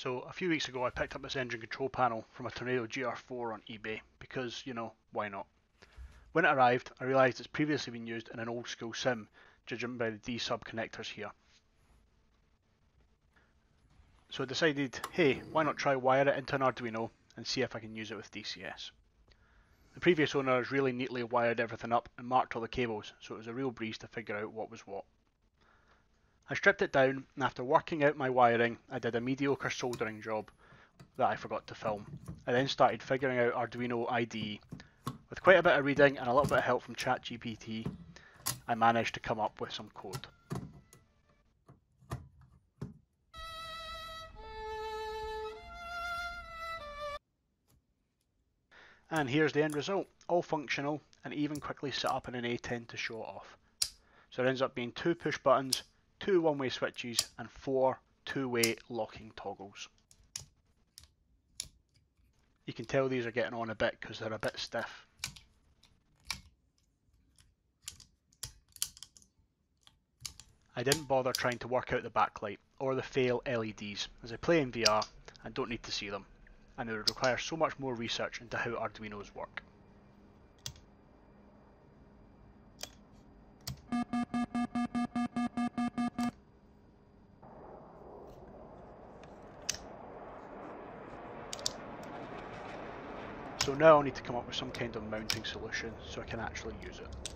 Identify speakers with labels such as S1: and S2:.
S1: So a few weeks ago I picked up this engine control panel from a Tornado GR4 on eBay because, you know, why not? When it arrived, I realised it's previously been used in an old school sim, judging by the DSUB connectors here. So I decided, hey, why not try wire it into an Arduino and see if I can use it with DCS. The previous owner has really neatly wired everything up and marked all the cables, so it was a real breeze to figure out what was what. I stripped it down, and after working out my wiring, I did a mediocre soldering job that I forgot to film. I then started figuring out Arduino IDE. With quite a bit of reading and a little bit of help from ChatGPT, I managed to come up with some code. And here's the end result, all functional and even quickly set up in an A10 to show it off. So it ends up being 2 push buttons, 2 one-way switches and 4 two-way locking toggles. You can tell these are getting on a bit because they're a bit stiff. I didn't bother trying to work out the backlight or the fail LEDs as I play in VR and don't need to see them, and it would require so much more research into how Arduinos work. So now I'll need to come up with some kind of mounting solution so I can actually use it.